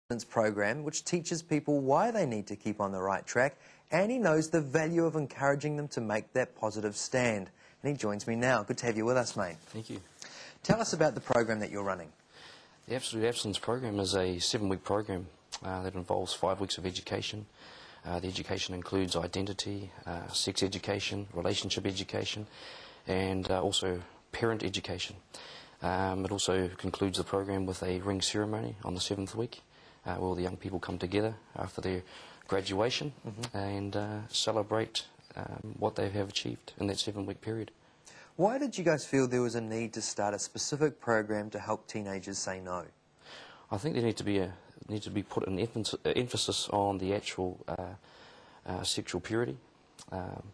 Abstinence program, which teaches people why they need to keep on the right track, and he knows the value of encouraging them to make that positive stand. And he joins me now. Good to have you with us, mate. Thank you. Tell us about the program that you're running. The Absolute Abstinence program is a 7-week program that involves 5 weeks of education. The education includes identity, sex education, relationship education, and also parent education. It also concludes the program with a ring ceremony on the 7th week, where all the young people come together after their graduation and celebrate what they have achieved in that 7-week period. Why did you guys feel there was a need to start a specific program to help teenagers say no? I think there needs to be put an emphasis on the actual sexual purity,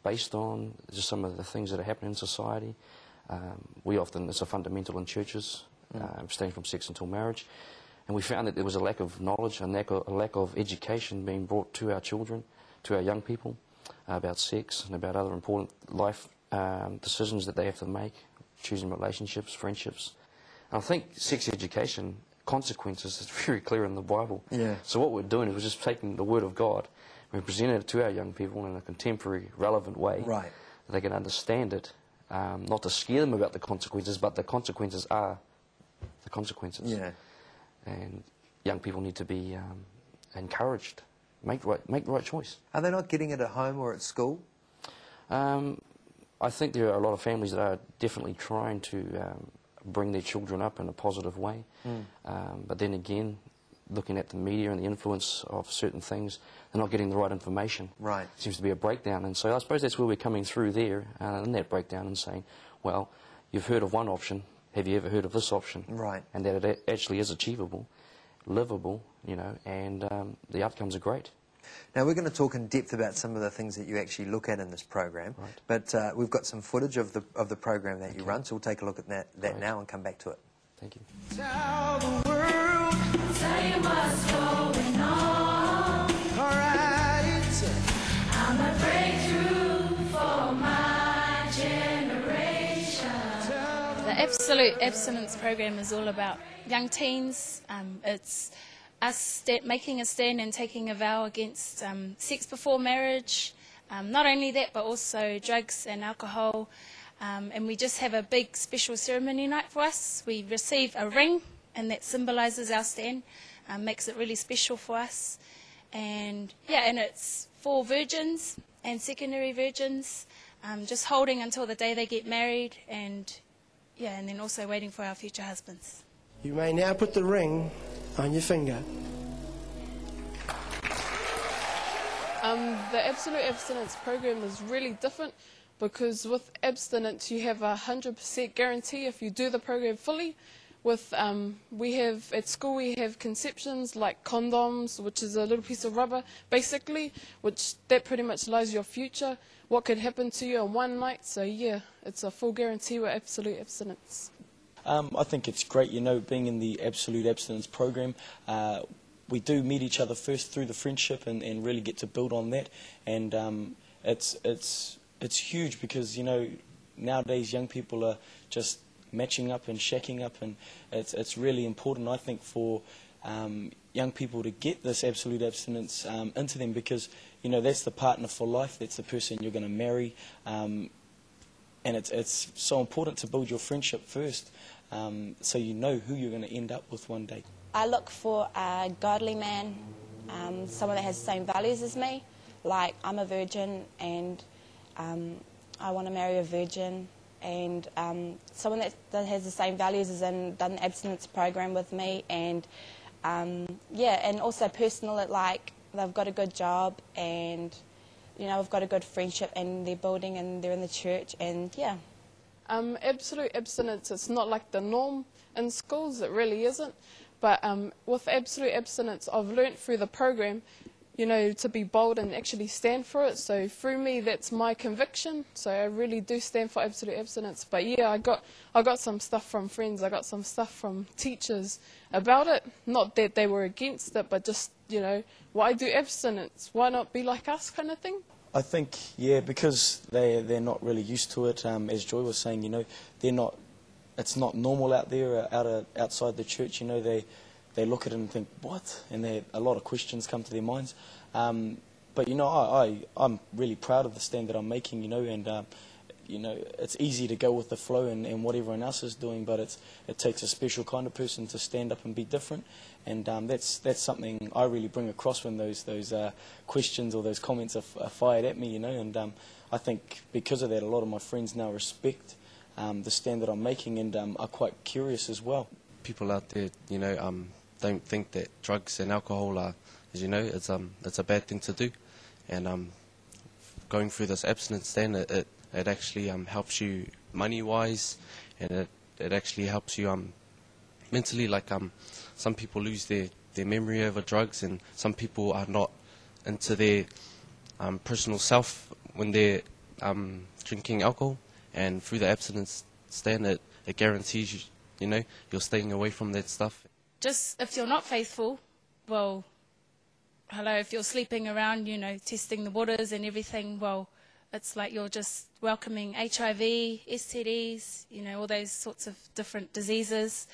based on just some of the things that are happening in society. It's a fundamental in churches, abstaining from sex until marriage, and we found that there was a lack of knowledge and a lack of education being brought to our children, to our young people, about sex and about other important life decisions that they have to make, choosing relationships, friendships. And I think sex education consequences is very clear in the Bible. Yeah. So what we're doing is we're just taking the Word of God, we're presenting it to our young people in a contemporary, relevant way, right, that they can understand it, not to scare them about the consequences, but the consequences are the consequences. Yeah. And young people need to be encouraged, make the right choice. Are they not getting it at home or at school? I think there are a lot of families that are definitely trying to bring their children up in a positive way. But then again, looking at the media and the influence of certain things, they're not getting the right information. Right. Seems to be a breakdown. And so I suppose that's where we're coming through there, in that breakdown, and saying, well, you've heard of one option, have you ever heard of this option? Right. And that it actually is achievable, livable, you know, and the outcomes are great. Now, we're going to talk in depth about some of the things that you actually look at in this program, right. But we've got some footage of the program that you run, so we'll take a look at that now and come back to it. Thank you. Tell the world, tell you what's going on. All right. I'm a breakthrough for my generation. The Absolute Abstinence program is all about young teens. It's us making a stand and taking a vow against sex before marriage. Not only that, but also drugs and alcohol. And we just have a big special ceremony night for us. We receive a ring, and that symbolises our stand, makes it really special for us. And yeah, and it's for virgins and secondary virgins, just holding until the day they get married, and yeah, and then also waiting for our future husbands. You may now put the ring on your finger. The Absolute Abstinence program is really different because with abstinence you have a 100% guarantee if you do the program fully. With at school we have conceptions like condoms, which is a little piece of rubber basically, that pretty much lies your future, what could happen to you in one night. So yeah, it's a full guarantee with Absolute Abstinence. I think it's great, you know, being in the Absolute Abstinence program. We do meet each other first through the friendship and really get to build on that. And it's huge because, you know, nowadays young people are just matching up and shacking up, and it's really important, I think, for young people to get this Absolute Abstinence into them, because, you know, that's the partner for life, that's the person you're going to marry. And it's so important to build your friendship first, so you know who you're going to end up with one day. I look for a godly man, someone that has the same values as me. Like, I'm a virgin and I want to marry a virgin, and someone that has the same values as done the abstinence program with me, and yeah, and also personal, like they've got a good job, and you know, we've got a good friendship, and they're building, and they're in the church, and yeah. Absolute abstinence, it's not like the norm in schools, it really isn't. But with Absolute Abstinence, I've learnt through the program, you know, to be bold and actually stand for it. So through me, that's my conviction. So I really do stand for Absolute Abstinence. But yeah, I got some stuff from friends, I got some stuff from teachers about it. Not that they were against it, but just, you know, why do abstinence? Why not be like us, kind of thing? I think, yeah, because they're not really used to it. As Joy was saying, you know, it's not normal out there, outside the church. You know, they look at it and think, what? And a lot of questions come to their minds. But, you know, I'm really proud of the stand that I'm making, you know, and, you know, it's easy to go with the flow and what everyone else is doing, but it takes a special kind of person to stand up and be different. And that's something I really bring across when those questions or those comments are fired at me, you know. And I think because of that, a lot of my friends now respect the stand that I'm making and are quite curious as well. People out there, you know, don't think that drugs and alcohol are, as you know, it's a bad thing to do. And going through this abstinence stand, it actually helps you money-wise, and it actually helps you mentally. Like some people lose their memory over drugs, and some people are not into their personal self when they're drinking alcohol. And through the abstinence stand, it guarantees you, you know, you're staying away from that stuff. Just if you're not faithful, well, hello, if you're sleeping around, you know, testing the waters and everything, well, it's like you're just welcoming HIV, STDs, you know, all those sorts of different diseases.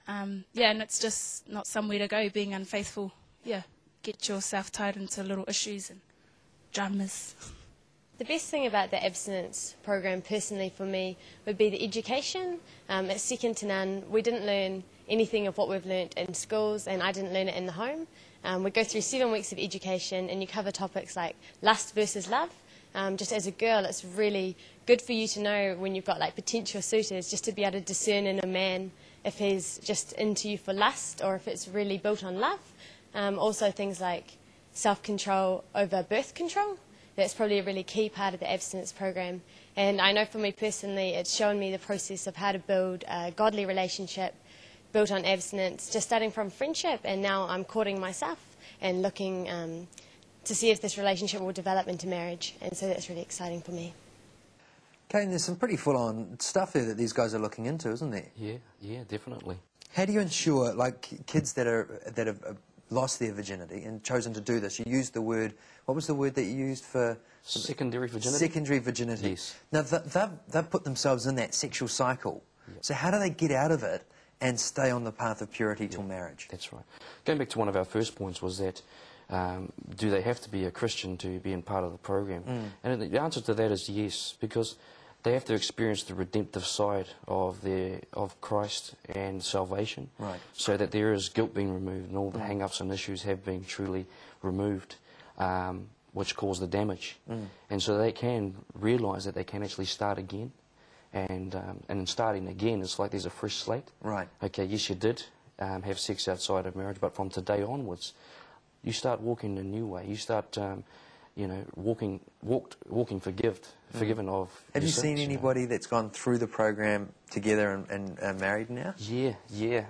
Yeah, and it's just not somewhere to go, being unfaithful. Yeah, get yourself tied into little issues and dramas. The best thing about the abstinence program personally for me would be the education. It's second to none. We didn't learn anything of what we've learnt in schools, and I didn't learn it in the home. We go through 7 weeks of education, and you cover topics like lust versus love. Just as a girl, it's really good for you to know when you've got like potential suitors, just to be able to discern in a man if he's just into you for lust or if it's really built on love. Also things like self-control over birth control. That's probably a really key part of the abstinence program. And I know for me personally, it's shown me the process of how to build a godly relationship built on abstinence, just starting from friendship, and now I'm courting myself and looking to see if this relationship will develop into marriage. And so that's really exciting for me. Kane, there's some pretty full-on stuff there that these guys are looking into, isn't there? Yeah, definitely. How do you ensure, like, kids that have lost their virginity and chosen to do this? You used the word, what was the word that you used for? Secondary virginity. Secondary virginity. Yes. Now, they've put themselves in that sexual cycle. Yep. So how do they get out of it and stay on the path of purity till marriage? That's right. Going back to one of our first points was that do they have to be a Christian to be in part of the program? And the answer to that is yes, because they have to experience the redemptive side of Christ and salvation, right, so that there is guilt being removed and all the hang-ups and issues have been truly removed, which cause the damage. And so they can realise that they can actually start again. And in starting again, it's like there's a fresh slate. Right. Okay, yes, you did have sex outside of marriage, but from today onwards, you start walking a new way. You start, you know, walking forgiven of. Have you sins, seen anybody that's gone through the program together and are married now? Yeah.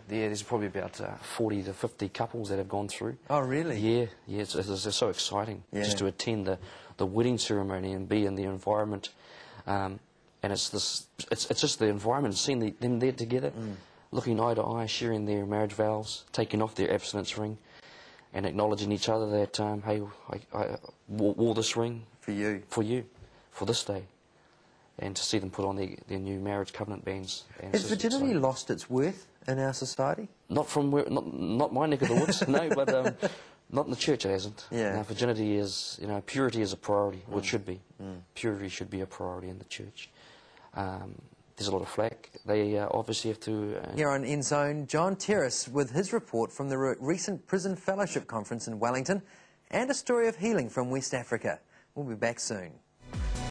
There's probably about 40 to 50 couples that have gone through. Oh, really? Yeah. It's so exciting just to attend the wedding ceremony and be in the environment. And it's just the environment, seeing them there together, looking eye to eye, sharing their marriage vows, taking off their abstinence ring, and acknowledging each other that, hey, I wore this ring for you, for this day, and to see them put on their new marriage covenant bands. Has virginity lost its worth in our society? Not from where, not my neck of the woods, no, but not in the church it hasn't. Yeah. Virginity is, you know, purity is a priority, or it should be. Purity should be a priority in the church. There's a lot of flack. They obviously have to... Here on End Zone, John Terrace with his report from the recent Prison Fellowship Conference in Wellington and a story of healing from West Africa. We'll be back soon.